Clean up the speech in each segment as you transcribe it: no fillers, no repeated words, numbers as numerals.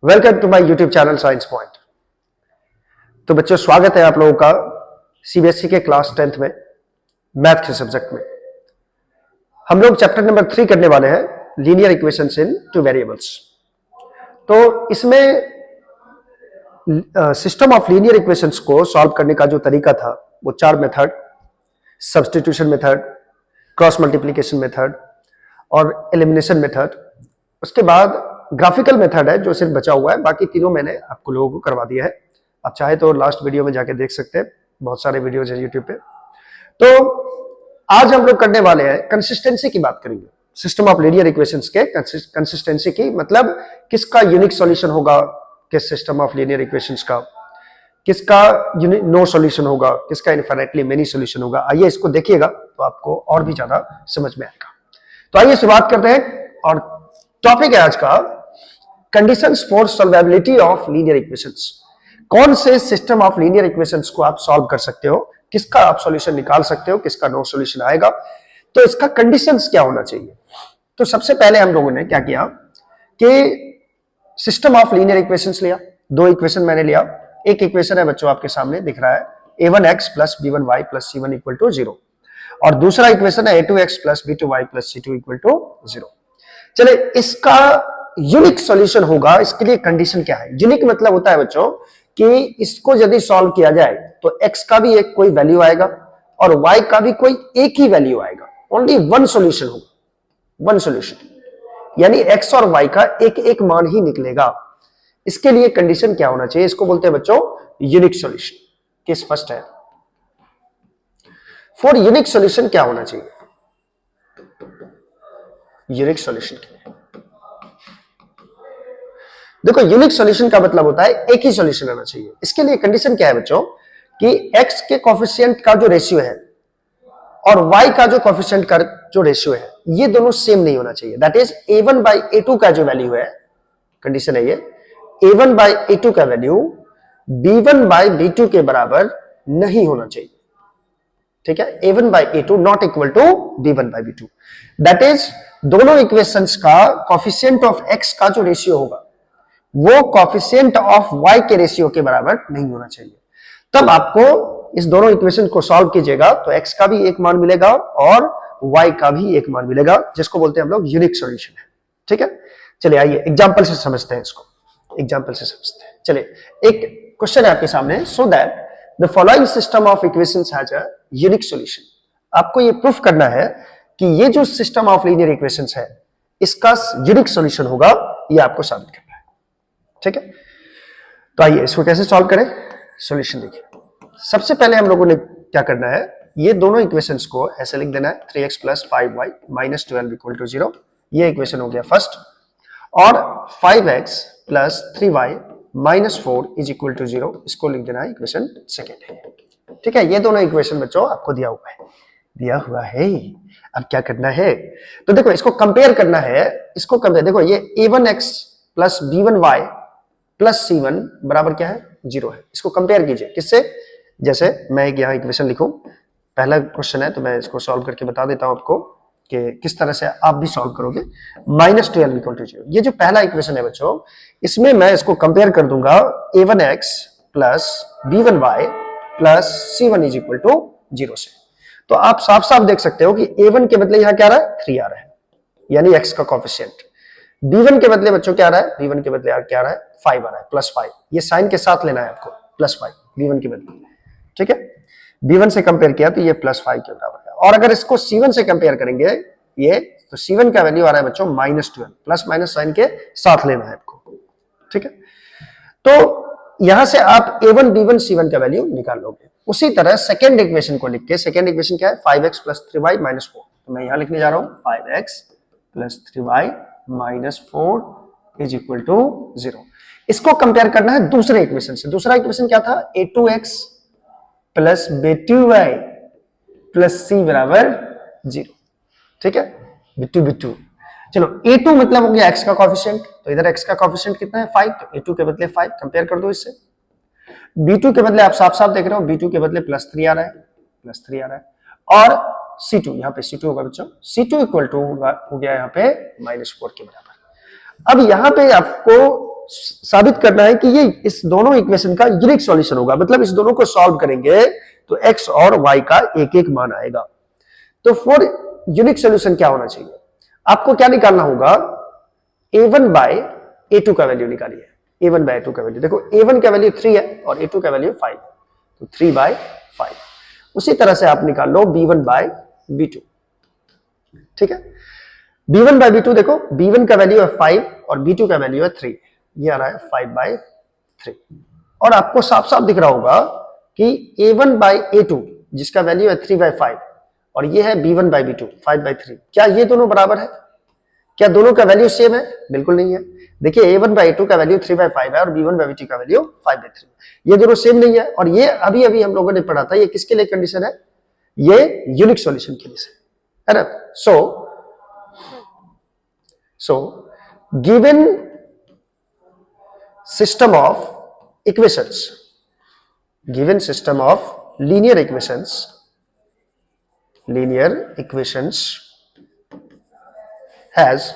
Welcome to my YouTube channel science point. तो बच्चों, स्वागत है आप लोगों का सीबीएसई के क्लास 10th में मैथ के सब्जेक्ट में। हम लोग चैप्टर नंबर 3 करने वाले हैं, लीनियर इक्वेशंस इन टू वेरिएबल्स। तो इसमें सिस्टम ऑफ लीनियर इक्वेशंस को सॉल्व करने का जो तरीका था वो 4 method, substitution method, cross multiplication method और एलिमिनेशन मेथड। उसके बाद ग्राफिकल मेथड है जो सिर्फ बचा हुआ है, बाकी तीनों मैंने आपको लोगों को करवा दिया है। आप चाहे तो लास्ट वीडियो में जाके देख सकते हैं, बहुत सारे वीडियोज है यूट्यूब पे। तो आज हम लोग करने वाले हैं कंसिस्टेंसी की बात करेंगे, सिस्टम ऑफ लीनियर इक्वेशंस के कंसिस्टेंसी की, मतलब किसका यूनिक सॉल्यूशन होगा किस सिस्टम ऑफ लीनियर इक्वेशंस का, किसका नो सॉल्यूशन होगा, किसका इनफाइनाइटली मेनी सॉल्यूशन होगा। आइए इसको देखिएगा तो आपको और भी ज्यादा समझ में आएगा। तो आइए शुरुआत करते हैं और टॉपिक है आज का conditions for solvability of linear equations. कौन से सिस्टम ऑफ लीनियर इक्वेशंस को आप सॉल्व कर सकते हो, किसका आप सॉल्यूशन निकाल सकते हो, किसका नो सॉल्यूशन आएगा, तो इसका कंडीशंस क्या होना चाहिए। तो सबसे पहले हम लोगों ने क्या किया कि सिस्टम ऑफ लीनियर इक्वेशंस लिया। दो इक्वेशन मैंने लिया। एक इक्वेशन है बच्चों आपके सामने दिख रहा है, a1x plus b1y plus c1 equal to 0, और दूसरा इक्वेशन है a2x plus b2y plus c2 equal to 0। चले, इसका यूनिक सॉल्यूशन होगा, इसके लिए कंडीशन क्या है। यूनिक मतलब होता है बच्चों कि इसको यदि सॉल्व किया जाए तो x का भी एक कोई वैल्यू आएगा और y का भी कोई एक ही वैल्यू आएगा। ओनली वन सॉल्यूशन होगा, वन सॉल्यूशन, यानी x और y का एक एक मान ही निकलेगा। इसके लिए कंडीशन क्या होना चाहिए, इसको बोलते हैं बच्चों यूनिक सॉल्यूशन। किस फर्स्ट है फॉर यूनिक सॉल्यूशन क्या होना चाहिए। यूनिक सॉल्यूशन के लिए देखो, यूनिक सॉल्यूशन का मतलब होता है एक ही सॉल्यूशन आना चाहिए। इसके लिए कंडीशन क्या है बच्चों कि x के कोएफिशिएंट का जो रेशियो है और y का जो कोएफिशिएंट का जो रेशियो है, ये दोनों सेम नहीं होना चाहिए। That is a1 by a2 का जो वैल्यू है, कंडीशन है ये, a1 बाई a2 का वैल्यू b1 बाई b2 के बराबर नहीं होना चाहिए। ठीक है, a1 by a2 not equal to b1 by b2। That is दोनों इक्वेशंस का कोएफिशिएंट ऑफ x का जो रेशियो होगा वो कोएफिशिएंट ऑफ y के रेशियो के बराबर नहीं होना चाहिए। तब आपको इस दोनों इक्वेशन को सॉल्व कीजिएगा तो x का भी एक मान मिलेगा और y का भी एक मान मिलेगा, जिसको बोलते हैं हम लोग यूनिक सॉल्यूशन है। ठीक है, चलिए आइए एग्जांपल से समझते हैं इसको, एग्जांपल से समझते हैं। चलिए, एक क्वेश्चन है आपके सामने, so that the following system of equations has a unique solution. आपको ये प्रूफ करना है कि ये जो सिस्टम ऑफ लीनियर इक्वेशंस है इसका यूनिक सॉल्यूशन होगा, ये आपको साबित करना है। ठीक है, तो आइए इसको कैसे सॉल्व करें। सॉल्यूशन देखिए, सबसे पहले हम लोगों ने क्या करना है, ये दोनों इक्वेशंस को ऐसे लिख देना है, 3x plus 5y minus 12 equal to 0। ये इक्वेशन हो गया फर्स्ट, और 5x plus 3y minus 4 is equal to 0, इसको लिख देना है इक्वेशन सेकेंड। ठीक है, ये दोनों इक्वेशन बच्चों आपको दिया हुआ है। अब क्या करना है, तो देखो इसको कंपेयर करना है, इसको कंपेयर, देखो ये a1x plus b1y plus c1 बराबर क्या है, 0 है। इसको कंपेयर कीजिए किससे, जैसे मैं एक यहाँ इक्वेशन लिखूं, पहला क्वेश्चन है तो मैं इसको सॉल्व करके बता देता हूं आपको कि किस तरह से आप भी सॉल्व करोगे। माइनस 12 इक्वल टू 0, ये जो पहला इक्वेशन है बच्चों, इसमें मैं इसको कंपेयर कर दूंगा a1x plus b1y plus c1 is equal to 0 से। तो आप साफ साफ देख सकते हो कि a1 के बदले यहां क्या आ रहा है, 3 आ रहा है, यानी x का कोएफिशिएंट। b1 के बदले बच्चों क्या आ रहा है, b1 के बदले क्या आ रहा है, 5 आ रहा है, प्लस 5। ये साइन के साथ लेना है आपको, प्लस 5 b1 के बदले। ठीक है, b1 से कंपेयर किया तो ये प्लस 5 के बराबर है। और अगर इसको c1 से कंपेयर करेंगे ये, तो c1 का वैल्यू आ रहा है बच्चों माइनस 12, प्लस माइनस साइन के साथ लेना है आपको। ठीक है, तो यहां से आप a1 b1 c1 का वैल्यू निकाल लोगे। उसी तरह सेकेंड इक्वेशन को लिख के, सेकेंड इक्वेशन क्या है, 5x प्लस 3y माइनस 4, तो मैं यहां लिखने जा रहा हूं 5x plus 3y minus 4 is equal to 0। इसको कंपेयर करना है दूसरे इक्वेशन से। दूसरा इक्वेशन क्या था, a2x plus b2y plus c बराबर 0। ठीक है, b2 चलो, a2 मतलब हो गया x का कोएफिशिएंट, तो इधर x का कोएफिशिएंट कितना है, 5, तो a2 के बदले 5 कंपेयर कर दो इससे। b2 के बदले आप साफ साफ देख रहे हो, b2 के बदले प्लस 3 आ रहा है, प्लस 3 आ रहा है, और C2, यहाँ पे C2 होगा बच्चों, C2 इक्वल टू हो गया यहाँ पे माइनस 4 के बराबर। अब यहाँ पे आपको साबित करना है कि ये इस दोनों इक्वेशन का यूनिक सॉल्यूशन होगा, मतलब इस दोनों को सॉल्व करेंगे तो x और y का एक एक मान आएगा। तो फॉर यूनिक सॉल्यूशन क्या होना चाहिए, आपको क्या निकालना होगा, a1 बाय a2 का वैल्यू निकालिए। a1 बाय a2 का वैल्यू देखो, a1 का वैल्यू 3 है और a2 का वैल्यू 5, तो 3 बाय 5। उसी तरह से आप निकाल लो b1 बाय b2, ठीक है। b1 बाय b2 देखो, b1 का वैल्यू है 5 और b2 का वैल्यू है 3, ये आ रहा है 5 बाय 3। और आपको साफ साफ दिख रहा होगा कि a1 बाय a2 जिसका वैल्यू है 3 बाय 5 और ये है b1 बाय b2 5 बाय 3, क्या ये दोनों बराबर है? क्या दोनों का वैल्यू सेम है? बिल्कुल नहीं है। देखिए a1 बाय a2 का वैल्यू 3 बाय 5 है और b1 बाय b2 का वैल्यू 5 बाय 3, ये दोनों सेम नहीं है। और ये अभी अभी हम लोगों ने पढ़ा था, ये किसके लिए कंडीशन है, ये यूनिक सॉल्यूशन के लिए है ना। So, given system of equations, given system of linear equations has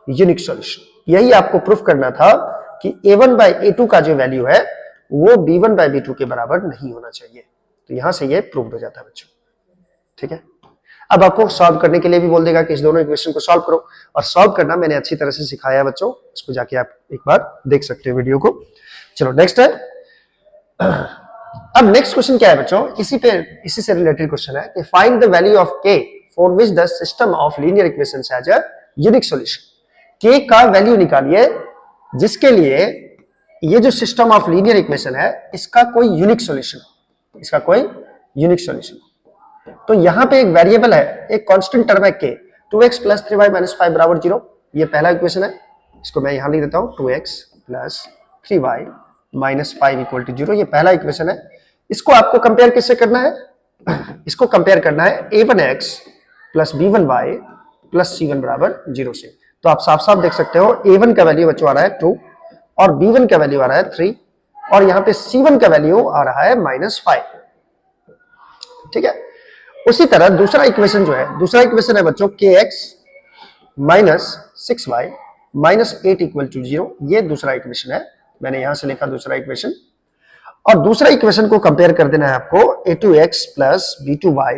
unique solution, यही आपको प्रूफ करना था कि a1 by a2 का जो वैल्यू है वो b1 by b2 के बराबर नहीं होना चाहिए। तो यहां से ये प्रूफ हो जाता है बच्चों, ठीक है। अब आपको सॉल्व करने के लिए भी बोल देगा कि इस दोनों इक्वेशन को सॉल्व करो, और सॉल्व करना मैंने अच्छी तरह से सिखाया है बच्चों, इसको जाके आप एक बार देख सकते हो वीडियो को। चलो नेक्स्ट है। अब नेक्स्ट क्वेश्चन क्या है बच्चों, इसी से रिलेटेड क्वेश्चन है कि find the value of k for which the system of linear equations has a unique solution. k का वैल्यू निकालिए जिसके लिए ये जो सिस्टम ऑफ लीनियर इक्वेशन है इसका कोई यूनिक सॉल्यूशन, इसका कोई यूनिक सॉल्यूशन। तो यहां पे एक वेरिएबल है, एक कांस्टेंट टर्म है k, 2x plus 3y minus 5 बराबर 0, ये पहला इक्वेशन है। इसको मैं यहां लिख देता हूं, 2x plus 3y minus 5 equal to 0, ये पहला इक्वेशन है। इसको आपको कंपेयर किससे करना है, इसको कंपेयर करना है a1x plus b1y plus c1 बराबर 0 से। तो आप साफ साफ देख सकते हो a1 का वैल्यू बच्चों आ रहा है 2 और b1 का वैल्यू आ रहा है 3 और यहां पे c1 का वैल्यू आ रहा है -5, ठीक है। उसी तरह दूसरा इक्वेशन जो है, दूसरा इक्वेशन है बच्चों kx minus 6y minus 8 equal to 0, ये दूसरा इक्वेशन है, मैंने यहां से लिखा दूसरा इक्वेशन। और दूसरा इक्वेशन को कंपेयर कर देना है आपको a2x plus b2y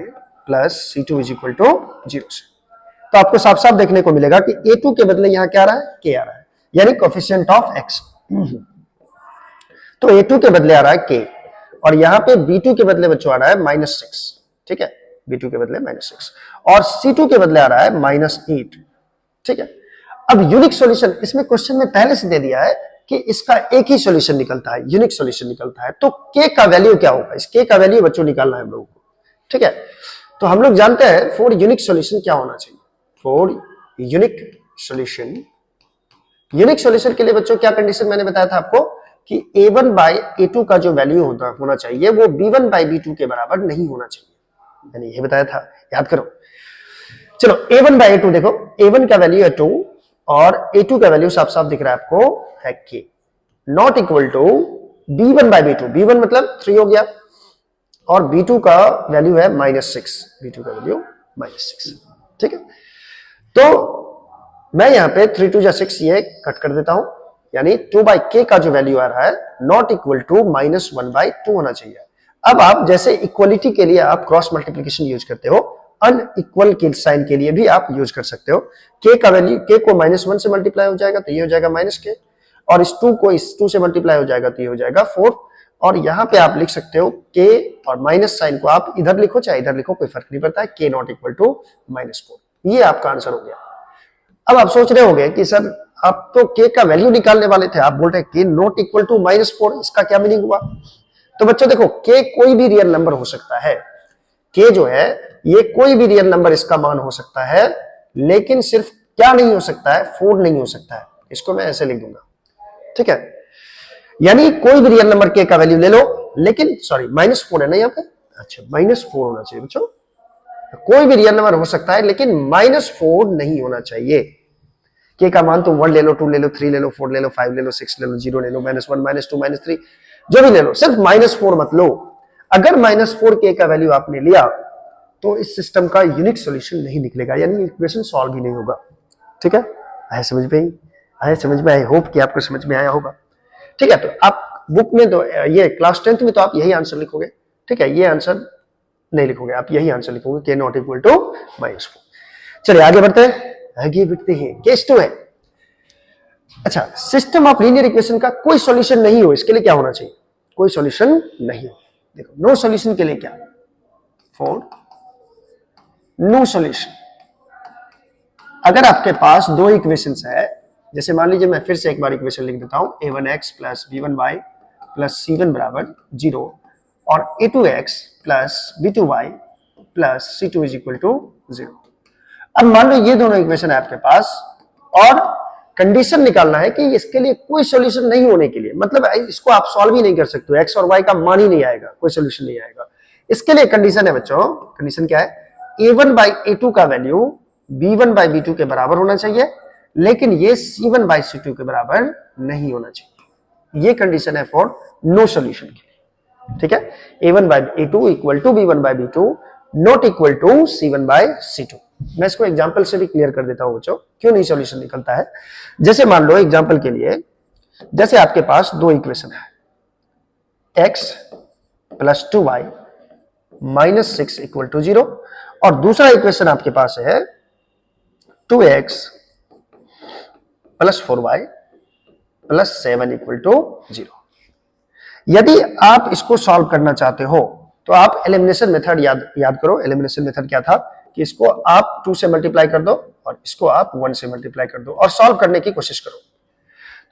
plus c2 is equal to 0 से। तो आपको साफ साफ देखने को मिलेगा कि a2 के बदले यहां क्या आ रहा है, k आ रहा है, यानी कोएफिशिएंट ऑफ x। तो a2 के बदले आ रहा है k और यहां पे b2 के बदले बच्चों आ रहा है -6, ठीक है, b2 के बदले -6 और c2 के बदले आ रहा है -8, ठीक है। अब यूनिक सॉल्यूशन इसमें क्वेश्चन में पहले से दे दिया है कि इसका एक ही सॉल्यूशन निकलता है, यूनिक सॉल्यूशन निकलता है। तो k का वैल्यू क्या होगा, इस k का वैल्यू बच्चों निकालना है हम लोगों को, ठीक है। तो हम लोग जानते हैं फॉर यूनिक सॉल्यूशन क्या होना चाहिए, for unique solution, unique solution के लिए बच्चों क्या कंडीशन मैंने बताया था आपको कि a1 बाय a2 का जो वैल्यू होना चाहिए वो b1 बाय b2 के बराबर नहीं होना चाहिए, मैंने ये बताया था, याद करो। चलो a1 बाय a2 देखो, a1 का वैल्यू है 2 और a2 का वैल्यू साफ साफ दिख रहा है आपको है k, not equal to b1 by b2, b1 मतलब 3 हो गया और b2 का वैल्यू है -6, b2 का वैल्यू -6, ठीक है। तो मैं यहां पे 3 2 6 ये कट कर देता हूं, यानी 2 बाय k का जो वैल्यू आ रहा है नॉट इक्वल टू -1 बाय 2 होना चाहिए। अब आप जैसे इक्वलिटी के लिए आप क्रॉस मल्टीप्लिकेशन यूज करते हो, अनइक्वल के साइन के लिए भी आप यूज कर सकते हो। k का वैल्यू, k को -1 से मल्टीप्लाई हो जाएगा तो ये हो जाएगा -k और इस 2 को इस 2 से मल्टीप्लाई हो जाएगा तो ये हो जाएगा 4 और यहां पे आप लिख सकते हो k और माइनस साइन को आप इधर लिखो चाहे इधर लिखो, कोई फर्क नहीं पड़ता है, k नॉट इक्वल टू -4, ये आपका आंसर हो गया। अब आप सोच रहे होंगे कि सर आप तो k का वैल्यू निकालने वाले थे, आप बोल रहे k नॉट इक्वल टू -4, इसका क्या मीनिंग हुआ? तो बच्चों देखो k कोई भी रियल नंबर हो सकता है, k जो है ये कोई भी रियल नंबर इसका मान हो सकता है, लेकिन सिर्फ क्या नहीं हो सकता है, 4 नहीं हो सकता है। इसको मैं ऐसे लिख दूंगा, ठीक है, यानी कोई भी रियल नंबर k का वैल्यू ले लो, लेकिन सॉरी -4 है ना यहाँ पे, अच्छा -4 होना चाहिए बच्चों, कोई भी रियल नंबर हो सकता है लेकिन -4 नहीं होना चाहिए। k का मान तो 1 ले लो, 2 ले लो, 3 ले लो, 4 ले लो, 5 ले लो, 6 ले लो, 0 ले लो, -1 -2 -3 जो भी ले लो, सिर्फ -4 मत लो। अगर -4 k का वैल्यू आपने लिया तो इस सिस्टम का यूनिक सॉल्यूशन नहीं निकलेगा, यानी इक्वेशन सॉल्व ही नहीं होगा, ठीक है, है समझ में? आए समझ में? आई होप कि आपको समझ में आया होगा। ठीक है, तो आप बुक में तो ये क्लास 10th में तो आप यही आंसर लिखोगे। ठीक है, ये आंसर नहीं लिखोगे, आप यही आंसर लिखोगे के नॉट इक्वल टू -4। चलिए आगे बढ़ते हैं, आगे बढ़ते हैं। केस 2 है। अच्छा, सिस्टम ऑफ लीनियर इक्वेशन का कोई सॉल्यूशन नहीं हो, इसके लिए क्या होना चाहिए? कोई सॉल्यूशन नहीं हो। देखो, नो सॉल्यूशन के लिए क्या? फॉर नो सॉल्यूशन, अगर आपके पास दो इक्वेशंस है, जैसे मान लीजिए मैं फिर से एक बार इक्वेशन लिख देता हूं, a1x plus b1y plus c1 बराबर 0 और a2x plus b2y plus c2 is equal to 0। अब मान लो ये दोनों इक्वेशन है आपके पास और कंडीशन निकालना है कि इसके लिए कोई सॉल्यूशन नहीं होने के लिए, मतलब इसको आप सॉल्व ही नहीं कर सकते, एक्स और वाई का मान ही नहीं आएगा, कोई सॉल्यूशन नहीं आएगा। इसके लिए कंडीशन है बच्चों, कंडीशन क्या है? a1 बाई a2 का वैल्यू b1 बाई b2 के बराबर होना चाहिए, लेकिन ये c1 बाई c2 के बराबर नहीं होना चाहिए। ये कंडीशन है फॉर नो सॉल्यूशन के लिए। ठीक है, a1 by a2 equal to b1 by b2 not equal to c1 by c2। मैं इसको एग्जांपल से भी क्लियर कर देता हूं बच्चों, क्यों नहीं सॉल्यूशन निकलता है। जैसे मान लो एग्जांपल के लिए, जैसे आपके पास दो इक्वेशन है, x plus 2y minus 6 equal to 0 और दूसरा इक्वेशन आपके पास है 2x plus 4y plus 7 equal to 0। यदि आप इसको सॉल्व करना चाहते हो तो आप एलिमिनेशन मेथड याद करो। एलिमिनेशन मेथड क्या था कि इसको आप 2 से मल्टीप्लाई कर दो और इसको आप 1 से मल्टीप्लाई कर दो और सॉल्व करने की कोशिश करो।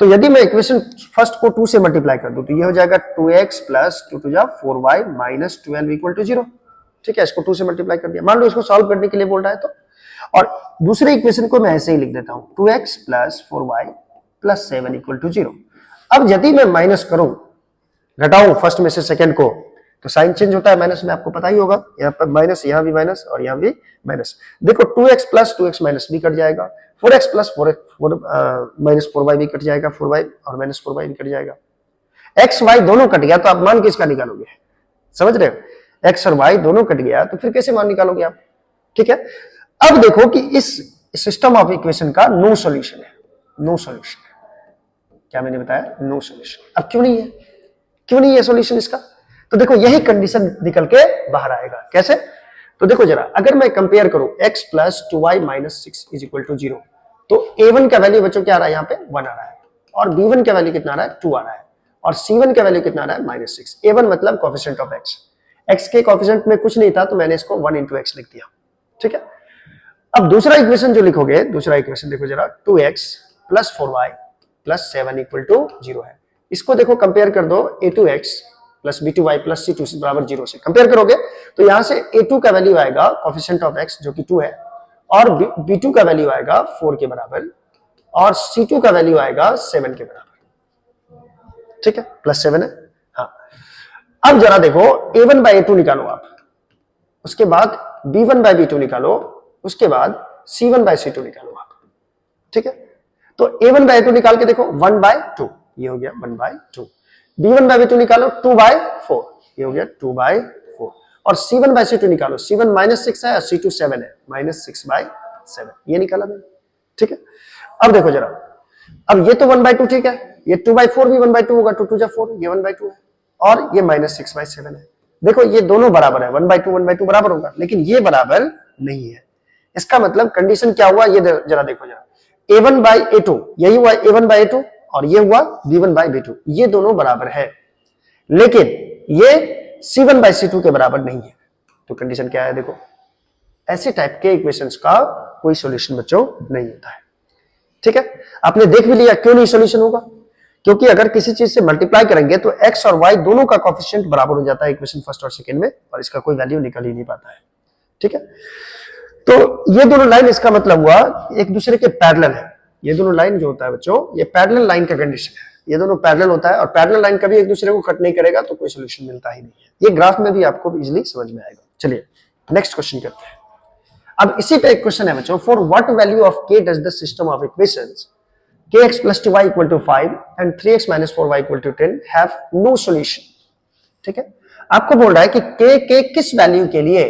तो यदि मैं इक्वेशन फर्स्ट को 2 से मल्टीप्लाई कर दूं तो ये हो जाएगा 2x प्लस 2 टू जा 4y माइनस 12 इक्वल टू 0। ठीक है, इसको 2 से मल्टीप्लाई कर दिया। मान लो इसको सॉल्व करने के लिए बोल रहा है तो, और दूसरे इक्वेशन को मैं ऐसे ही लिख देता हूं 2x plus 4y plus 7 equal to 0। अब यदि मैं माइनस करूं, घटाऊं फर्स्ट में से सेकंड को, तो साइन चेंज होता है माइनस में, आपको पता ही होगा। यहाँ पर माइनस, यहाँ भी माइनस और यहाँ भी माइनस। देखो 2x प्लस 2x माइनस भी कट जाएगा, 4x प्लस 4 माइनस 4y भी कट जाएगा, 4y और माइनस 4y भी कट जाएगा। x y दोनों कट गया तो आप मान किसका निकालोगे? समझ रहे हो? x और y दोनों कट गया तो फिर कैसे मान निकालोगे आप? ठीक है, अब देखो कि इस सिस्टम ऑफ इक्वेशन का नो सॉल्यूशन है। नो सॉल्यूशन क्या मैंने बताया? No solution. अब क्यों नहीं है? क्यों नहीं है सॉल्यूशन इसका? तो देखो यही कंडीशन निकल के बाहर आएगा। कैसे? तो देखो जरा, अगर मैं कंपेयर करूं x plus 2y minus 6 is equal to 0, तो a1 का वैल्यू बच्चों क्या आ रहा है? यहाँ पे 1 आ रहा है और b1 का वैल्यू कितना आ रहा है? 2 आ रहा है और c1 का वैल्यू कितना आ रहा है? माइनस 6। a1 मतलब कोएफिशिएंट ऑफ x के कोएफिशिएंट में कुछ नहीं था तो मैंने इसको 1 इंटू x लिख दिया। ठीक है, अब दूसरा इक्वेशन जो लिखोगे, दूसरा इक्वेशन देखो जरा, 2x plus 4y plus 7 equal to 0 है। इसको देखो कंपेयर कर दो a2x plus b2y plus c2 बराबर 0 से कंपेयर करोगे तो यहां से a2 का वैल्यू आएगा कोएफिशिएंट ऑफ x जो कि 2 है और b2 का वैल्यू आएगा 4 के बराबर और c2 का वैल्यू आएगा 7 के बराबर। ठीक है, प्लस 7 है। हाँ, अब जरा देखो a1 बाई a2 निकालो आप, उसके बाद b1 बाई b2 निकालो, उसके बाद c1 बाई c2 निकालो आप। ठीक है, तो a1 बाई a2 निकाल के देखो 1 बाई 2, ये हो गया 1 बाई 2। b1 बाई b2 निकालो 2 बाई 4, ये हो गया 2 बाई 4 और c1 बाई c2 निकालो, c1 माइनस 6 है और c2 7 है, माइनस 6 बाई 7, ये निकाला मैंने। ठीक है, अब देखो जरा, अब ये तो 1 बाई 2 ठीक है, ये 2 बाई 4 भी 1 बाई 2 होगा, 2 2 जा 4, ये 1 बाई 2 है और ये माइनस 6 बाई 7 है। देखो ये दोनों बराबर है, 1 बाई 2 बराबर होगा, लेकिन ये बराबर नहीं है। इसका मतलब कंडीशन क्या हुआ ये जरा देखो जरा, a1 बाई a2, यही हुआ a1 बाई a2 और ये हुआ b1 बाई b2, ये दोनों बराबर है, लेकिन ये c1 बाई c2 के बराबर नहीं है। तो कंडीशन क्या है? देखो ऐसे टाइप के इक्वेशंस का कोई सॉल्यूशन बच्चों नहीं होता है। ठीक है, आपने देख भी लिया क्यों नहीं सॉल्यूशन होगा, क्योंकि अगर किसी चीज से मल्टीप्लाई करेंगे तो x और y दोनों का कोएफिशिएंट बराबर हो जाता है इक्वेशन फर्स्ट और सेकंड में और इसका कोई वैल्यू निकल ही नहीं पाता है। ठीक है, तो ये दोनों लाइन, इसका मतलब हुआ एक दूसरे के पैरेलल है। ये दोनों लाइन जो होता है बच्चों, ये पैरेलल लाइन का कंडीशन है, ये दोनों पैरेलल होता है और पैरेलल लाइन कभी एक दूसरे को कट नहीं करेगा तो कोई सॉल्यूशन मिलता ही नहीं है। ये ग्राफ में भी आपको इजीली समझ में आएगा। चलिए नेक्स्ट क्वेश्चन करते हैं। अब इसी पे एक क्वेश्चन है बच्चों, for what value of k does the system of equations kx plus 2y equal to 5 and 3x minus 4y equal to 10 have no solution। ठीक है, आपको बोल रहा है कि k के किस वैल्यू के लिए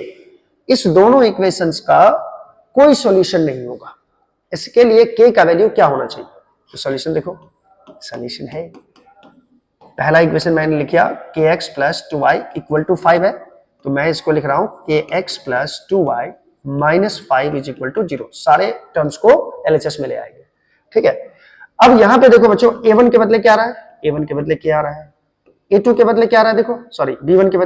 इस दोनों इक्वेशंस का कोई सॉल्यूशन नहीं होगा। इसके लिए k का वैल्यू क्या होना चाहिए? तो सॉल्यूशन देखो, सॉल्यूशन है, पहला इक्वेशन मैंने लिख दिया kx plus 2y equal to 5 है, तो मैं इसको लिख रहा हूं kx plus 2y minus 5 is equal to 0। सारे टर्म्स को एलएचएस में ले आएंगे, ठीक है। अब यहां पे देखो बच्चों, a1 के बदले क्या आ रहा है, a1 के बदले क्या आ रहा है, a2 के बदले क्या आ रहा है, देखो सॉरी b1 के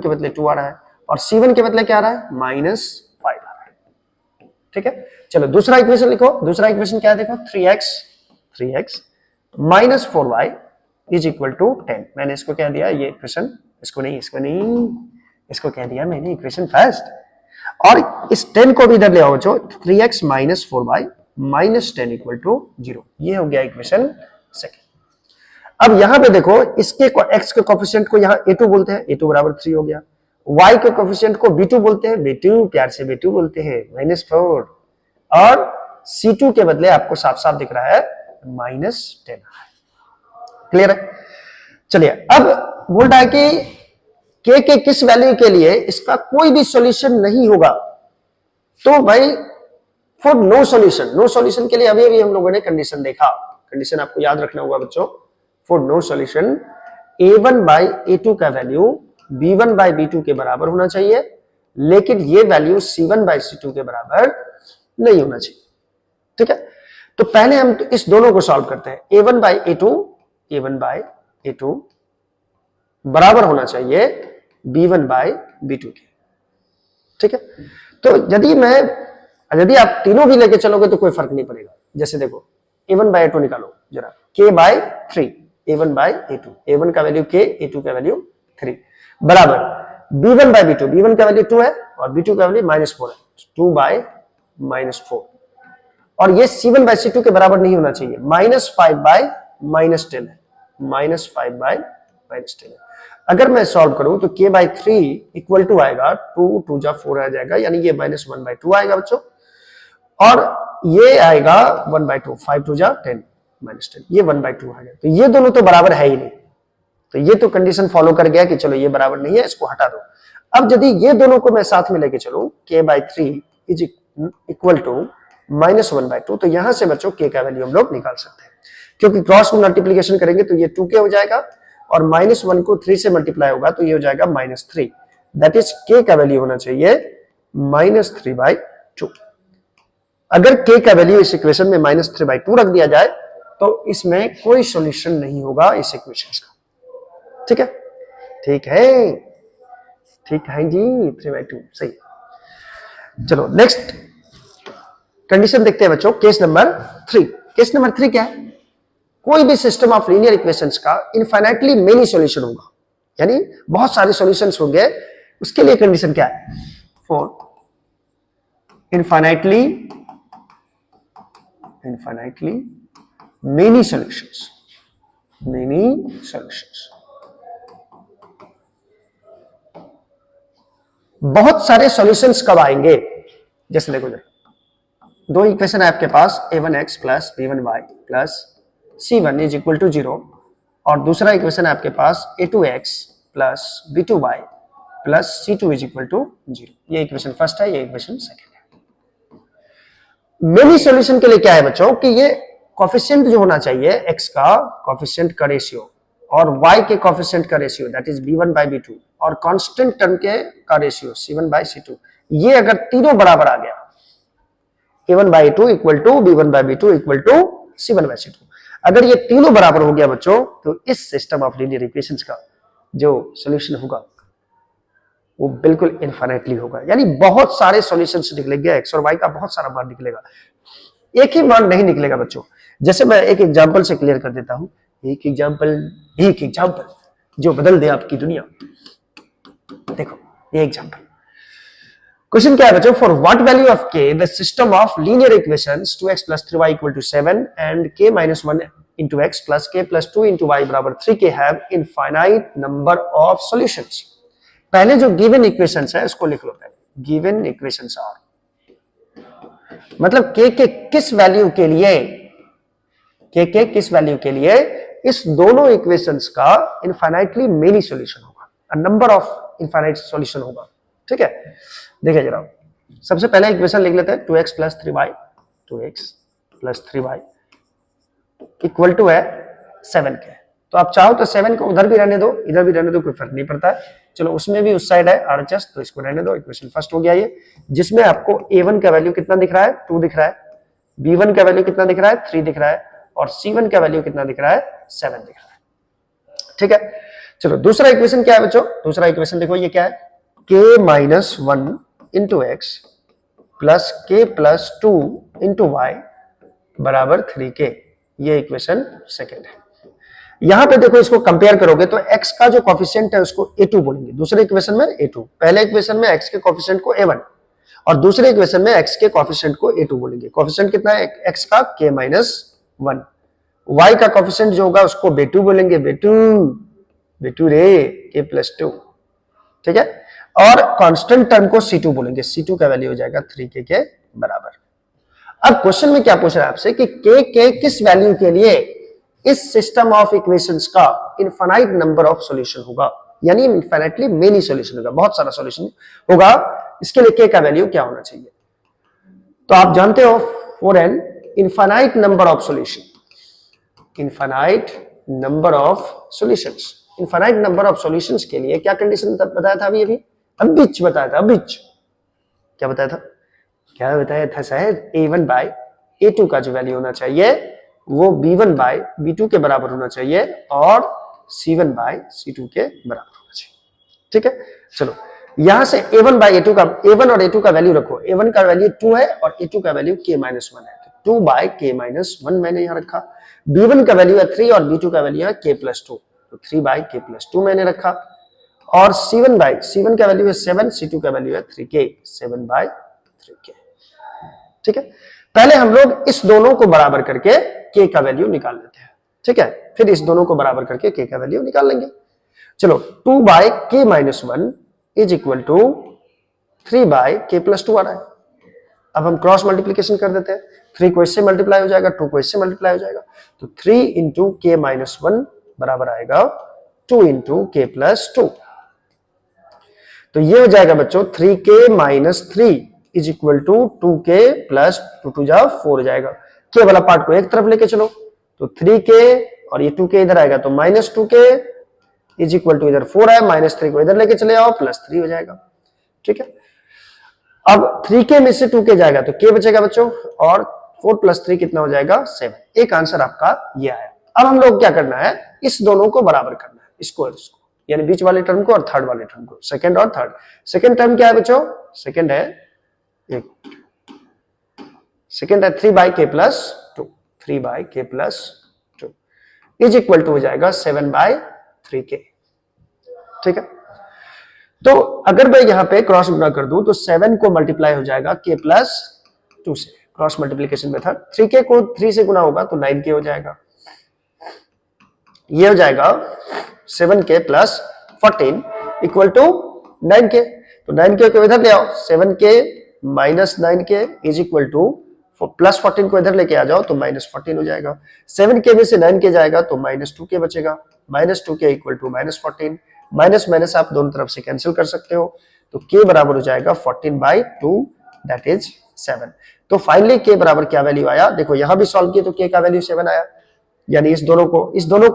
बदले 2 आ रहा है, और c1 के बदले क्या आ रहा है, माइनस 5 आ रहा है, ठीक है। चलो दूसरा इक्वेशन लिखो, दूसरा इक्वेशन क्या है, देखो 3x minus 4y is equal to 10। मैंने इसको क्या दिया, ये इक्वेशन, इसको क्या दिया मैंने, इक्वेशन फर्स्ट, और इस 10 को भी इधर ले आओ बच्चों, 3x minus 4y minus 10 equal to 0, ये हो गया इक्वेशन सेकेंड। अब यहां पे देखो, इसके x के कोफिशिएंट को यहां a2 बोलते हैं, a2 बराबर 3 हो गया, y के कोफिशिएंट को b2 बोलते हैं, b2 प्यार से b2 बोलते हैं, माइनस 4, और c2 के बदले आपको साफ साफ दिख रहा है माइनस 10। क्लियर है। चलिए अब बोल रहा है कि k के किस वैल्यू के लिए इसका कोई भी सॉल्यूशन नहीं होगा, तो भाई फॉर नो सॉल्यूशन के लिए अभी हम लोगों ने कंडीशन देखा, कंडीशन आपको याद रखना होगा बच्चों, for no solution a1 by a2 का वैल्यू b1 बाई b2 के बराबर होना चाहिए, लेकिन ये वैल्यू c1 बाई c2 के बराबर नहीं होना चाहिए, ठीक है। तो पहले हम इस दोनों को सॉल्व करते हैं, a1 बाई a2 बराबर होना चाहिए b1 बाई b2 के, ठीक है। तो यदि आप तीनों भी लेके चलोगे तो कोई फर्क नहीं पड़ेगा। जैसे देखो a1 बाई a2 निकालो जरा, k by 3, a1 by a2, a1 का वैल्यू k, a2 का वैल्यू 3 बराबर b1 बाई b2, b1 का वैल्यू 2 है और b2 का वैल्यू माइनस 4 है, 2 बाई माइनस 4, और ये c1 बाई c2 के बराबर नहीं होना चाहिए, माइनस 5 बाई माइनस 10 है, माइनस 5 बाई माइनस 10 है। अगर मैं सॉल्व करूं तो k बाई 3 इक्वल टू आएगा 2 जा 4 आ जाएगा, यानी ये माइनस 1 बाई 2 आएगा बच्चों, और ये आएगा 1 बाई 2, 5 2 जा 10 माइनस 10, ये 1 बाई 2 आ गया। तो ये दोनों तो बराबर है ही नहीं, तो ये तो कंडीशन फॉलो कर गया कि चलो ये बराबर नहीं है, इसको हटा दो। अब यदि ये दोनों को मैं साथ में लेके चलूं, k by 3 is equal to minus 1 by 2, तो यहां से बच्चों k का वैल्यू हम लोग निकाल सकते हैं, क्योंकि क्रॉस में मल्टीप्लीकेशन करेंगे तो ये 2k हो जाएगा, और माइनस 1 को 3 से मल्टीप्लाई होगा तो ये हो जाएगा माइनस 3, दैट इज k का वैल्यू होना चाहिए माइनस 3 बाई 2। अगर k का वैल्यू इस इक्वेशन में माइनस 3 बाई 2 रख दिया जाए तो इसमें कोई सॉल्यूशन नहीं होगा इस इक्वेशन का, ठीक है, ठीक है जी, 3 बाई 2 सही। चलो नेक्स्ट कंडीशन देखते हैं बच्चों, केस नंबर 3। केस नंबर 3 क्या है, कोई भी सिस्टम ऑफ लीनियर इक्वेशंस का इनफाइनाइटली मेनी सॉल्यूशन होगा, यानी बहुत सारे सॉल्यूशंस होंगे, उसके लिए कंडीशन क्या है, फॉर इनफाइनाइटली मेनी सॉल्यूशंस, बहुत सारे सॉल्यूशंस कब आएंगे, जैसे देखो दो इक्वेशन है आपके पास, a1x plus b1y plus c1 is equal to 0, और दूसरा इक्वेशन है आपके पास a2x plus b2y plus c2 is equal to 0। ये इक्वेशन फर्स्ट है, ये इक्वेशन सेकंड है। मेनी सॉल्यूशन के लिए क्या है बच्चों कि ये कोफिशिएंट जो होना चाहिए x का कोफिशिएंट का रेशियो और y के कोफिशिएंट का ratio that is b1 by b2 और कांस्टेंट टर्म के का रेशियो c1 बाई c2, ये अगर तीनों बराबर आ गया, a1 by a2 equal to b1 by b2 equal to c1 by c2, अगर ये तीनों बराबर हो गया बच्चों, तो इस सिस्टम ऑफ लीनियर इक्वेशंस का जो सॉल्यूशन होगा वो बिल्कुल इनफाइनाइटली होगा, यानी बहुत सारे सॉल्यूशंस निकलेंगे, एक्स और वाई का बहुत सारा मान निकलेगा, एक ही मान नहीं निकलेगा बच्चों। जैसे मैं एक एग्जांपल से क्लियर कर देता हूं, एक एग्जांपल जो बदल दे आपकी दुनिया। देखो ये एग्जांपल, क्वेश्चन क्या है बच्चों, for what value of k the system of linear equations 2x plus 3y equal to 7 and k minus 1 into x plus k plus 2 into y बराबर 3k have infinite number of solutions. पहले जो given equations है उसको लिख लो, पहले given equations are, मतलब k के किस वैल्यू के लिए इस दोनों इक्वेशंस का इनफाइनाइटली मेनी सॉल्यूशन होगा, नंबर ऑफ इनफाइनाइट सॉल्यूशन होगा, ठीक है। देखिए जरा, सबसे पहले इक्वेशन लिख लेते हैं 2x plus 3y equal to है 7 के। तो आप चाहो तो 7 को उधर भी रहने दो, इधर भी रहने दो, कोई फर्क नहीं पड़ता है। चलो उसमें भी उस साइड है RHS, तो इसको रहने दो। इक्वेशन फर्स्ट हो गया ये, जिसमें आपको A1 का वैल्यू कितना दिख रहा है, 2 दिख रहा है, B1 का वैल्यू कितना दिख रहा है, 3 दिख रहा है, और C1 का वैल्यू कितना दिख रहा है, 7 दिख रहा है। ठीक है, चलो दूसरा इक्वेशन क्या है बच्चों, दूसरा इक्वेशन देखो ये क्या है, k-1 into x plus k plus 2 into y बराबर 3k। ये इक्वेशन सेकेंड है। यहां पे देखो इसको कंपेयर करोगे तो x का जो कोफिशिएंट है उसको A2 बोलेंगे, दूसरे इक्वेशन में A2, पहले इक्वेशन में x के कोफिशिएंट को A1 और दूसरे इक्वेशन में x के कोफिशिएंट को A2 बोलेंगे। कोफिशिएंट कितना है x का, k-1, y का कोफिशिएंट जो होगा उसको B2 बोलेंगे, B2 रे k प्लस 2। ठीक है, और कांस्टेंट टर्म को C2 बोलेंगे, C2 का वैल्यू हो जाएगा 3k के बराबर। अब क्वेश्चन में क्या पूछ रहा है आपसे कि k किस वैल्यू के लिए इस सिस्टम ऑफ इक्वेशंस का इनफाइनाइट नंबर ऑफ सॉल्यूशन होगा, यानी इनफाइनाइटली मेनी सॉल्यूशन होगा, बहुत सारा सॉल्यूशन होगा, इसके लिए k का वैल्यू क्या होना चाहिए। तो आप जानते हो for an infinite number of solution, infinite number of solutions, infinite number of solutions के लिए क्या कंडीशन बताया था अभी अभी बताया था, क्या बताया था शायद, A1 बाय A2 का जो वैल्यू होना चाहिए वो B1 बाय B2 के बराबर होना चाहिए और C1 बाय C2 के बराबर होना चाहिए। ठीक है, चलो यहां से A1 बाय A2 का, A1 और A2 का वैल्यू रखो, A1 का वैल्यू 2 है और A2 का वैल्यू k-1 है, तो 2 बाय k-1 मैंने यहां रखा। B1 का वैल्यू है 3 और B2 का वैल्यू है k प्लस 2, तो 3 बाय k प्लस 2 मैंने रखा, और C1 का वैल्यू है 7, C2 का वैल्यू है 3k, 7 बाय 3k। ठीक है, पहले हम लोग इस दोनों को बराबर करके k का वैल्यू निकाल लेते हैं। ठीक है, फिर इस दोनों को बराबर करके k का वैल्यू निकाल लेंगे। चलो 2 by k-1 is equal to 3 by k plus 2 आ रहा है। अब हम क्रॉस मल्टीप्लीकेशन कर देते हैं, 3 को इससे मल्टीप्लाई हो जाएगा, 2 को इससे मल्टीप्लाई हो जाएगा, तो 3 इंटू k-1 बराबर आएगा 2 इंटू k प्लस 2। तो ये हो जाएगा बच्चों 3k-3 is equal to 2k plus 2 जा 4 हो जाएगा। k वाला पार्ट को एक तरफ लेके चलो, तो 3k और ये 2k इधर आएगा तो minus 2k is equal to इधर 4 है, माइनस 3 को इधर लेके चले आओ, प्लस 3 हो जाएगा। ठीक है, अब 3k में से 2k जाएगा तो k बचेगा बच्चों, और 4 प्लस 3 कितना हो जाएगा 7। एक आंसर आपका ये आया। अब हम लोग क्या करना है, इस दोनों को बराबर करना है, इसको और इसको, यानी बीच वाले टर्म को और थर्ड वाले टर्म को, सेकंड और थर्ड। सेकंड टर्म क्या है बच्चों, सेकंड है 3 by k plus 2, 3 by k plus 2 is equal to हो जाएगा 7 बाई 3k। ठीक है, तो अगर मैं यहां पे क्रॉस गुना कर दूं तो 7 को मल्टीप्लाई हो जाएगा k प्लस 2 से, क्रॉस मल्टीप्लीकेशन मेथड। 3k को 3 से गुना होगा तो 9k हो जाएगा, ये हो जाएगा 7k plus 14 equal to 9k। तो 9k को इधर ले आओ, 7k minus 9k is equal two plus 14 को इधर लेके आ जाओ तो माइनस 14 हो जाएगा। 7k में से 9k जाएगा तो माइनस 2k बचेगा, minus 2k equal to minus 14, minus minus आप दोनों तरफ से कैंसिल कर सकते हो, तो k बराबर हो जाएगा 14 बाई 2 दैट इज 7। तो फाइनली k बराबर क्या वैल्यू आया, देखो यहां भी सॉल्व किए तो k का वैल्यू 7 आया, यानी इस दोनों को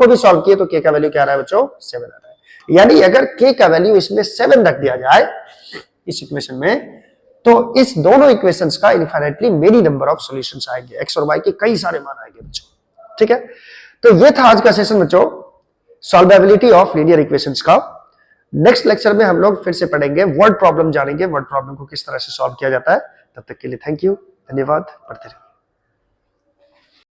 भी सॉल्व किए तो k का वैल्यू क्या आ रहा है बच्चों, 7 आ रहा है। यानी अगर k का वैल्यू इसमें 7 रख दिया जाए इस इक्वेशन में, तो इस दोनों इक्वेशंस का infinitely many number of solutions आएंगे, x और y के कई सारे मान आएंगे बच्चों। ठीक है, तो ये था आज का सेशन बच्चों, सॉल्वेबिलिटी ऑफ लीनियर इक्वेशंस का। नेक्स्ट लेक्चर में हम लोग फिर से पढ़ेंगे वर्ड प्रॉब्लम, जानेंगे वर्ड प्रॉब्लम को किस तरह से सॉल्व किया जाता है। तब तक के लिए थैंक यू, धन्यवाद, पढ़ते रहिए।